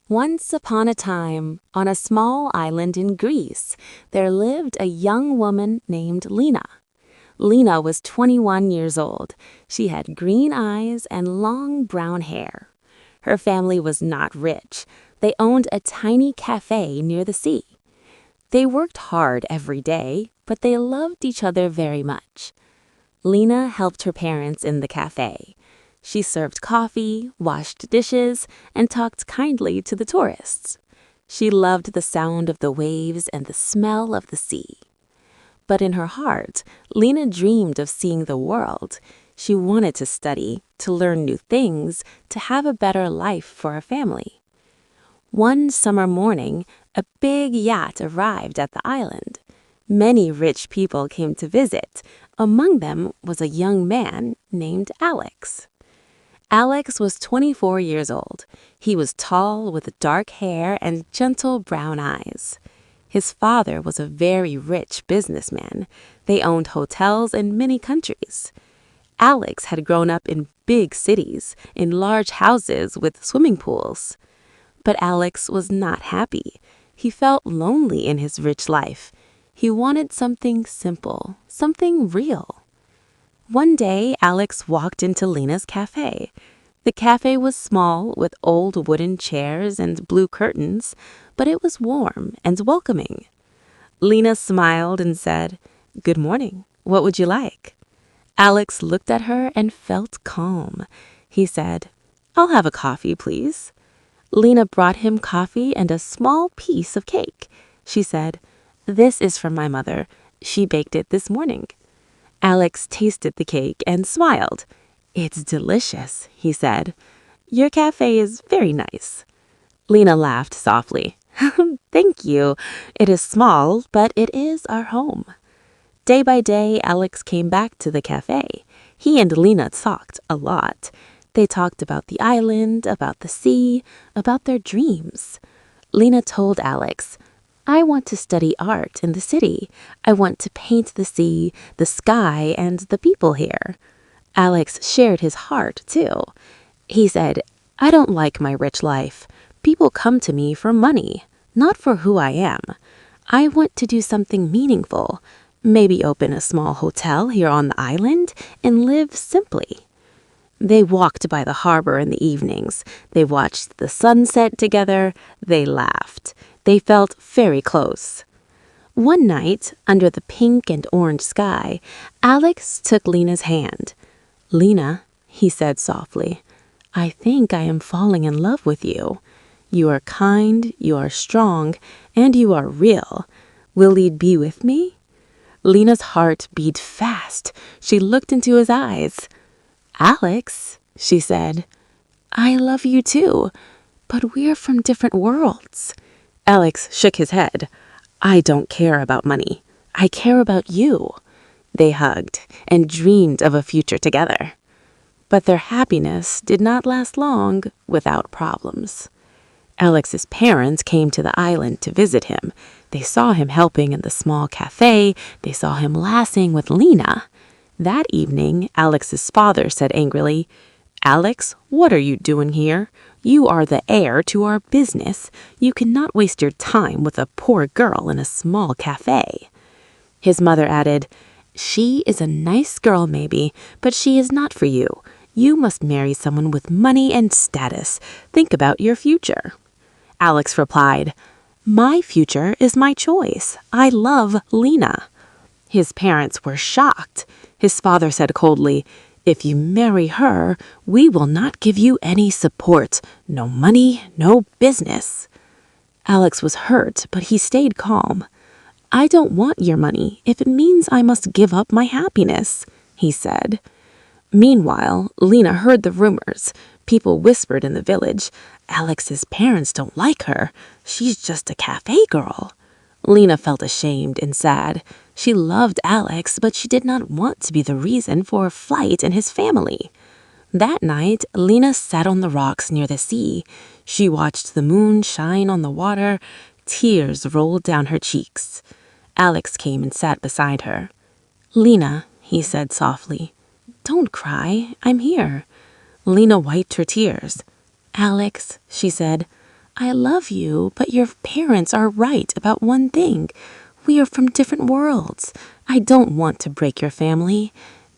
Once upon a time, on a small island in Greece, there lived a young woman named Lena. Lena was 21 years old. She had green eyes and long brown hair. Her family was not rich. They owned a tiny cafe near the sea. They worked hard every day, but they loved each other very much. Lena helped her parents in the cafe. She served coffee, washed dishes, and talked kindly to the tourists. She loved the sound of the waves and the smell of the sea. But in her heart, Lena dreamed of seeing the world. She wanted to study, to learn new things, to have a better life for her family. One summer morning, a big yacht arrived at the island. Many rich people came to visit. Among them was a young man named Alex. Alex was 24 years old. He was tall with dark hair and gentle brown eyes. His father was a very rich businessman. They owned hotels in many countries. Alex had grown up in big cities, in large houses with swimming pools. But Alex was not happy. He felt lonely in his rich life. He wanted something simple, something real. One day, Alex walked into Lena's cafe. The cafe was small with old wooden chairs and blue curtains, but it was warm and welcoming. Lena smiled and said, "Good morning. What would you like?" Alex looked at her and felt calm. He said, "I'll have a coffee, please." Lena brought him coffee and a small piece of cake. She said, "This is from my mother. She baked it this morning." Alex tasted the cake and smiled. "It's delicious," he said. "Your cafe is very nice." Lena laughed softly. "Thank you. It is small, but it is our home." Day by day, Alex came back to the cafe. He and Lena talked a lot. They talked about the island, about the sea, about their dreams. Lena told Alex, "I want to study art in the city. I want to paint the sea, the sky, and the people here." Alex shared his heart, too. He said, "I don't like my rich life. People come to me for money, not for who I am. I want to do something meaningful, maybe open a small hotel here on the island and live simply." They walked by the harbor in the evenings. They watched the sunset together. They laughed. They felt very close. One night, under the pink and orange sky, Alex took Lena's hand. "Lena," he said softly, "I think I am falling in love with you. You are kind, you are strong, and you are real. Will you be with me?" Lena's heart beat fast. She looked into his eyes. "Alex," she said, "I love you too, but we're from different worlds." Alex shook his head. "I don't care about money. I care about you." They hugged and dreamed of a future together. But their happiness did not last long without problems. Alex's parents came to the island to visit him. They saw him helping in the small cafe. They saw him laughing with Lena. That evening, Alex's father said angrily, "Alex, what are you doing here? You are the heir to our business. You cannot waste your time with a poor girl in a small cafe." His mother added, "She is a nice girl maybe, but she is not for you. You must marry someone with money and status. Think about your future." Alex replied, "My future is my choice. I love Lena." His parents were shocked. His father said coldly, "If you marry her, we will not give you any support. No money, no business." Alex was hurt, but he stayed calm. "I don't want your money if it means I must give up my happiness," he said. Meanwhile, Lena heard the rumors. People whispered in the village, "Alex's parents don't like her. She's just a cafe girl." Lena felt ashamed and sad. She loved Alex, but she did not want to be the reason for a fight in his family. That night, Lena sat on the rocks near the sea. She watched the moon shine on the water. Tears rolled down her cheeks. Alex came and sat beside her. "Lena," he said softly, "don't cry. I'm here." Lena wiped her tears. "Alex," she said, I love you, but your parents are right about one thing. We are from different worlds. I don't want to break your family.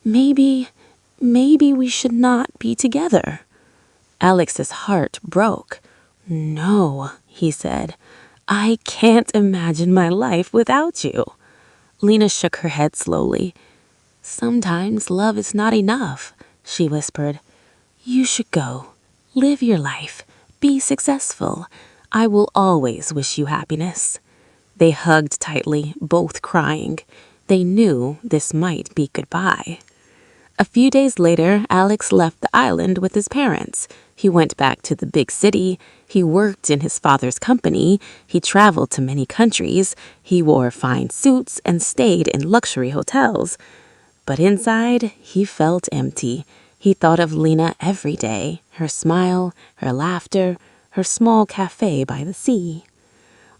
Maybe we should not be together." Alex's heart broke. "No," he said. "I can't imagine my life without you." Lena shook her head slowly. "Sometimes love is not enough," she whispered. "You should go. Live your life. Be successful. I will always wish you happiness." They hugged tightly, both crying. They knew this might be goodbye. A few days later, Alex left the island with his parents. He went back to the big city. He worked in his father's company. He traveled to many countries. He wore fine suits and stayed in luxury hotels. But inside, he felt empty. He thought of Lena every day, her smile, her laughter, her small cafe by the sea.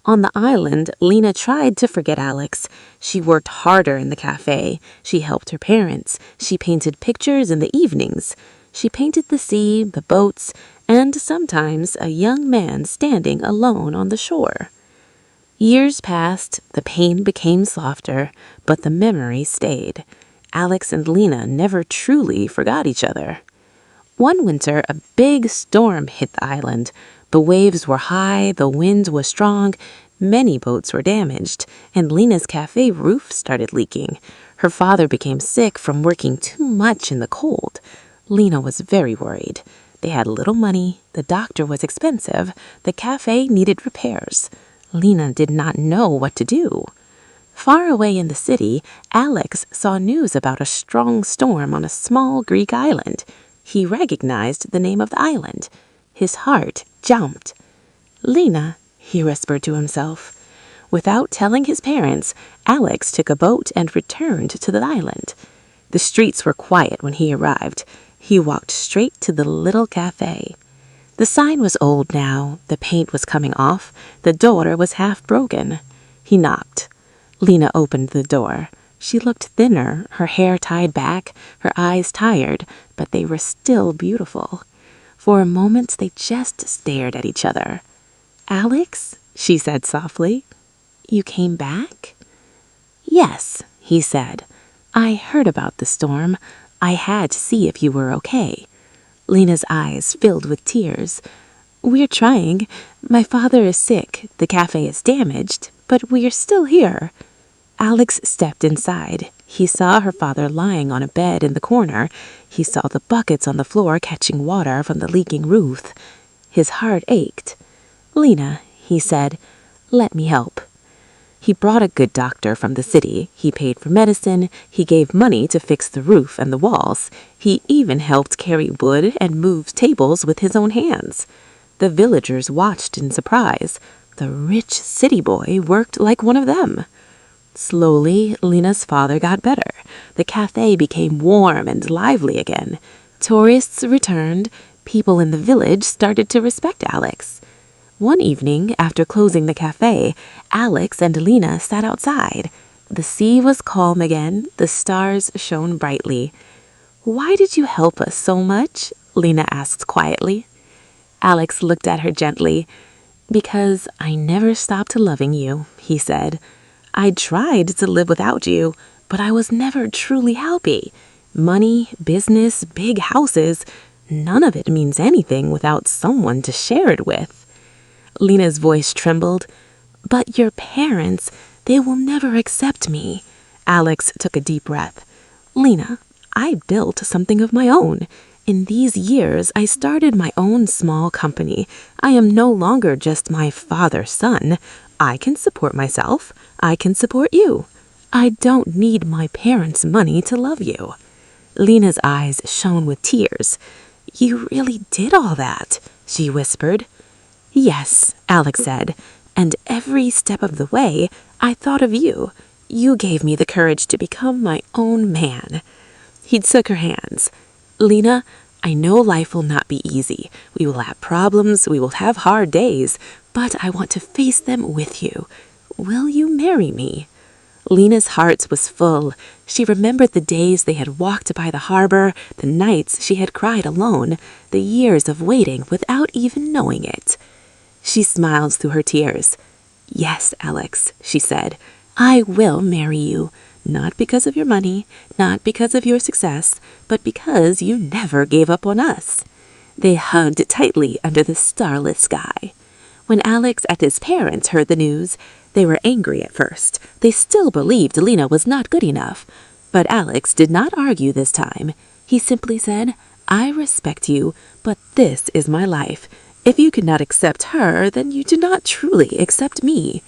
On the island, Lena tried to forget Alex. She worked harder in the cafe. She helped her parents. She painted pictures in the evenings. She painted the sea, the boats, and sometimes a young man standing alone on the shore. Years passed, the pain became softer, but the memory stayed. Alex and Lena never truly forgot each other. One winter, a big storm hit the island. The waves were high, the wind was strong, many boats were damaged, and Lena's cafe roof started leaking. Her father became sick from working too much in the cold. Lena was very worried. They had little money, the doctor was expensive, the cafe needed repairs. Lena did not know what to do. Far away in the city, Alex saw news about a strong storm on a small Greek island. He recognized the name of the island. His heart jumped. "Lena," he whispered to himself. Without telling his parents, Alex took a boat and returned to the island. The streets were quiet when he arrived. He walked straight to the little cafe. The sign was old now. The paint was coming off. The door was half broken. He knocked. Lena opened the door. She looked thinner, her hair tied back, her eyes tired, but they were still beautiful. For a moment, they just stared at each other. "Alex," she said softly, "you came back?" "Yes," he said. "I heard about the storm. I had to see if you were okay." Lena's eyes filled with tears. "We're trying. My father is sick. The cafe is damaged, but we are still here." Alex stepped inside. He saw her father lying on a bed in the corner. He saw the buckets on the floor catching water from the leaking roof. His heart ached. "Lena," he said, "let me help." He brought a good doctor from the city. He paid for medicine. He gave money to fix the roof and the walls. He even helped carry wood and move tables with his own hands. The villagers watched in surprise. The rich city boy worked like one of them. Slowly, Lena's father got better. The cafe became warm and lively again. Tourists returned. People in the village started to respect Alex. One evening, after closing the cafe, Alex and Lena sat outside. The sea was calm again. The stars shone brightly. "Why did you help us so much?" Lena asked quietly. Alex looked at her gently. "Because I never stopped loving you," he said. "I tried to live without you, but I was never truly happy. Money, business, big houses, none of it means anything without someone to share it with." Lena's voice trembled. "But your parents, they will never accept me." Alex took a deep breath. "Lena, I built something of my own. In these years, I started my own small company. I am no longer just my father's son. I can support myself. I can support you. I don't need my parents' money to love you." Lena's eyes shone with tears. "You really did all that," she whispered. "Yes," Alex said, "and every step of the way, I thought of you. You gave me the courage to become my own man." He took her hands. "Lena, I know life will not be easy. We will have problems, we will have hard days, but I want to face them with you. Will you marry me?" Lena's heart was full. She remembered the days they had walked by the harbor, the nights she had cried alone, the years of waiting without even knowing it. She smiled through her tears. "Yes, Alex," she said, "I will marry you. Not because of your money, not because of your success, but because you never gave up on us." They hugged tightly under the starless sky. When Alex and his parents heard the news, they were angry at first. They still believed Lena was not good enough. But Alex did not argue this time. He simply said, "I respect you, but this is my life. If you cannot accept her, then you do not truly accept me."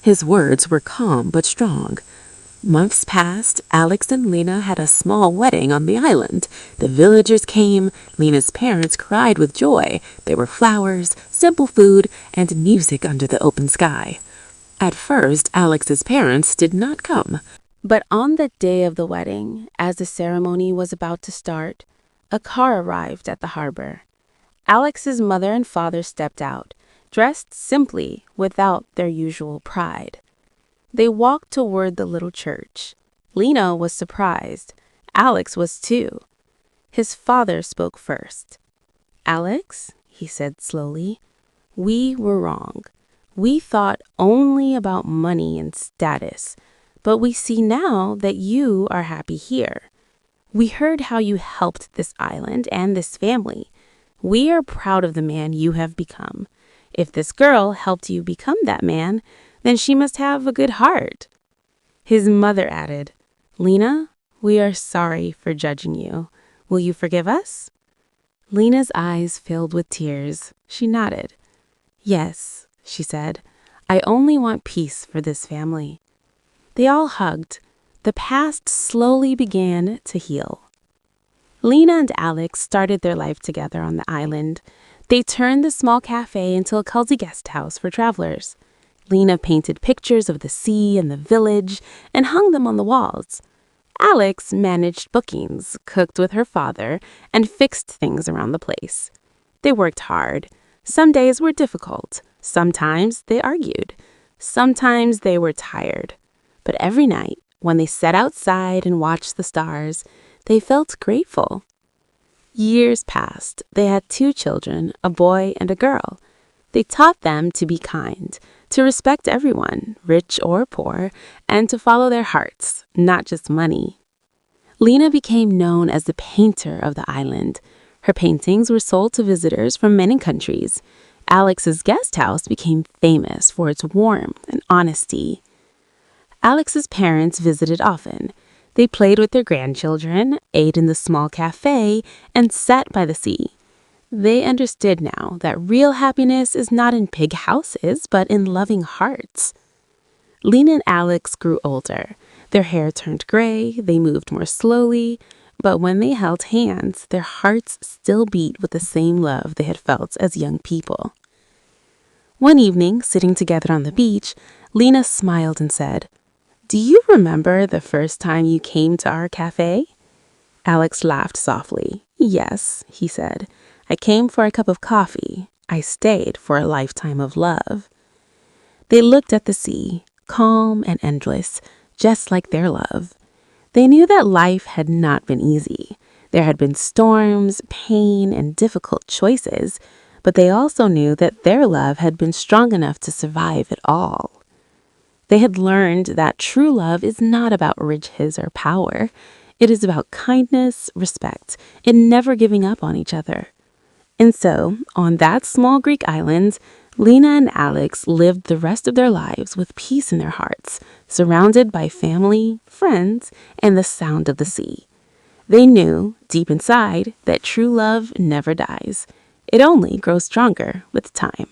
His words were calm but strong. Months passed. Alex and Lena had a small wedding on the island. The villagers came. Lena's parents cried with joy. There were flowers, simple food, and music under the open sky. At first, Alex's parents did not come. But on the day of the wedding, as the ceremony was about to start, a car arrived at the harbor. Alex's mother and father stepped out, dressed simply without their usual pride. They walked toward the little church. Lena was surprised. Alex was too. His father spoke first. "Alex," he said slowly, "we were wrong. We thought only about money and status, but we see now that you are happy here. We heard how you helped this island and this family. We are proud of the man you have become. If this girl helped you become that man, then she must have a good heart." His mother added, "Lena, we are sorry for judging you. Will you forgive us?" Lena's eyes filled with tears. She nodded. "Yes," she said. "I only want peace for this family." They all hugged. The past slowly began to heal. Lena and Alex started their life together on the island. They turned the small cafe into a cozy guest house for travelers. Lena painted pictures of the sea and the village and hung them on the walls. Alex managed bookings, cooked with her father, and fixed things around the place. They worked hard. Some days were difficult. Sometimes they argued. Sometimes they were tired. But every night, when they sat outside and watched the stars, they felt grateful. Years passed. They had 2 children, a boy and a girl. They taught them to be kind, to respect everyone, rich or poor, and to follow their hearts, not just money. Lena became known as the painter of the island. Her paintings were sold to visitors from many countries. Alex's guest house became famous for its warmth and honesty. Alex's parents visited often. They played with their grandchildren, ate in the small cafe, and sat by the sea. They understood now that real happiness is not in big houses, but in loving hearts. Lena and Alex grew older. Their hair turned gray, they moved more slowly, but when they held hands, their hearts still beat with the same love they had felt as young people. One evening, sitting together on the beach, Lena smiled and said, "Do you remember the first time you came to our cafe?" Alex laughed softly. "Yes," he said. "I came for a cup of coffee. I stayed for a lifetime of love." They looked at the sea, calm and endless, just like their love. They knew that life had not been easy. There had been storms, pain, and difficult choices, but they also knew that their love had been strong enough to survive it all. They had learned that true love is not about riches or power. It is about kindness, respect, and never giving up on each other. And so, on that small Greek island, Lena and Alex lived the rest of their lives with peace in their hearts, surrounded by family, friends, and the sound of the sea. They knew, deep inside, that true love never dies. It only grows stronger with time.